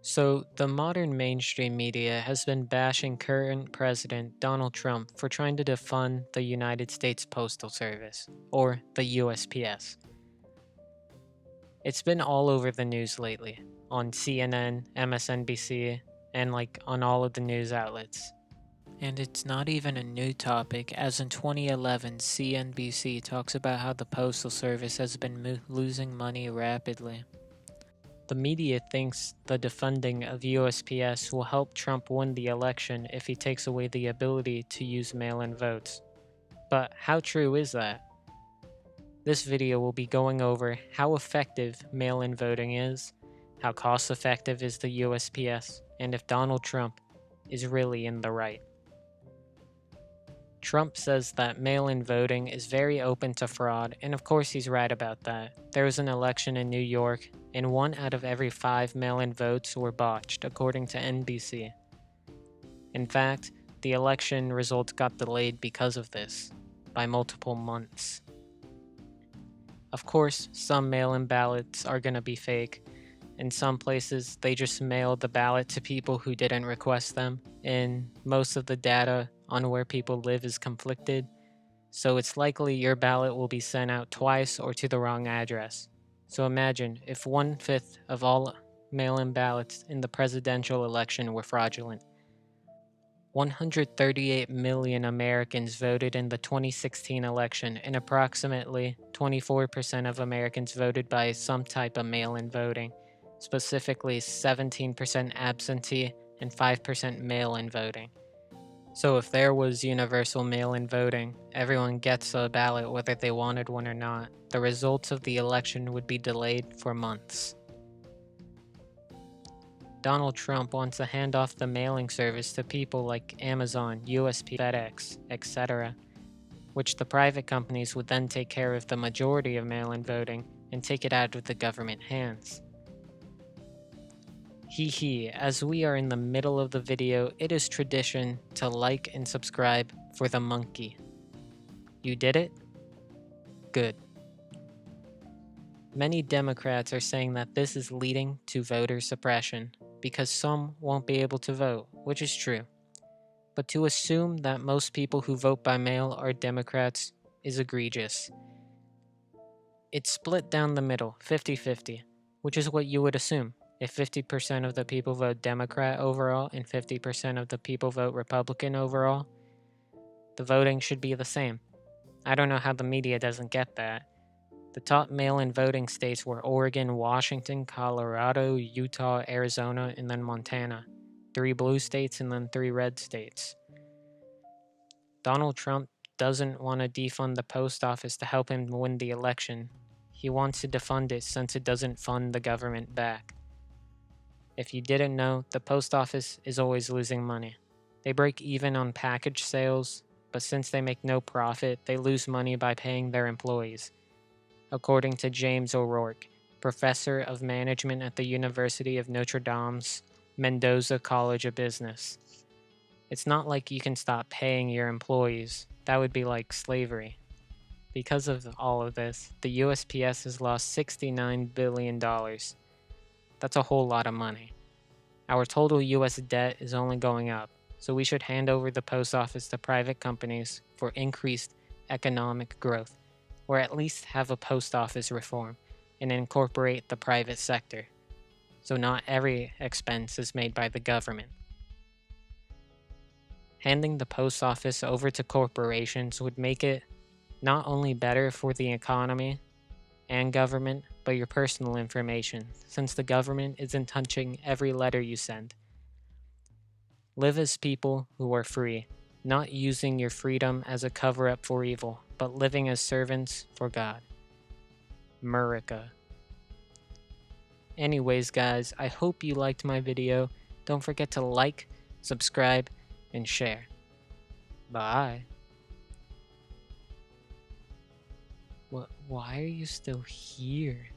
So, the modern mainstream media has been bashing current President Donald Trump for trying to defund the United States Postal Service, or the USPS. It's been all over the news lately, on CNN, MSNBC, and on all of the news outlets. And it's not even a new topic, as in 2011, CNBC talks about how the Postal Service has been losing money rapidly. The media thinks the defunding of USPS will help Trump win the election if he takes away the ability to use mail-in votes. But how true is that? This video will be going over how effective mail-in voting is, how cost-effective is the USPS, and if Donald Trump is really in the right. Trump says that mail-in voting is very open to fraud, and of course he's right about that. There was an election in New York, and 1 out of every 5 mail-in votes were botched, according to NBC. In fact, the election results got delayed because of this, by multiple months. Of course, some mail-in ballots are gonna be fake. In some places, they just mailed the ballot to people who didn't request them, and most of the data on where people live is conflicted, so it's likely your ballot will be sent out twice or to the wrong address. So imagine if 1/5 of all mail-in ballots in the presidential election were fraudulent. 138 million Americans voted in the 2016 election, and approximately 24% of Americans voted by some type of mail-in voting, specifically 17% absentee and 5% mail-in voting. So if there was universal mail-in voting, everyone gets a ballot whether they wanted one or not, the results of the election would be delayed for months. Donald Trump wants to hand off the mailing service to people like Amazon, USPS, FedEx, etc., which the private companies would then take care of the majority of mail-in voting and take it out of the government hands. As we are in the middle of the video, it is tradition to like and subscribe for the monkey. You did it? Good. Many Democrats are saying that this is leading to voter suppression because some won't be able to vote, which is true. But to assume that most people who vote by mail are Democrats is egregious. It's split down the middle, 50-50, which is what you would assume. If 50% of the people vote Democrat overall and 50% of the people vote Republican overall, the voting should be the same. I don't know how the media doesn't get that. The top mail-in voting states were Oregon, Washington, Colorado, Utah, Arizona, and then Montana. 3 blue states and then 3 red states. Donald Trump doesn't want to defund the post office to help him win the election. He wants to defund it since it doesn't fund the government back. If you didn't know, the post office is always losing money. They break even on package sales, but since they make no profit, they lose money by paying their employees. According to James O'Rourke, professor of management at the University of Notre Dame's Mendoza College of Business. It's not like you can stop paying your employees. That would be like slavery. Because of all of this, the USPS has lost $69 billion. That's a whole lot of money. Our total US debt is only going up, so we should hand over the post office to private companies for increased economic growth, or at least have a post office reform and incorporate the private sector, so not every expense is made by the government. Handing the post office over to corporations would make it not only better for the economy and government, but your personal information, since the government isn't touching every letter you send. Live as people who are free, not using your freedom as a cover-up for evil, but living as servants for God. America. Anyways, guys, I hope you liked my video. Don't forget to like, subscribe, and share. Bye. Why are you still here?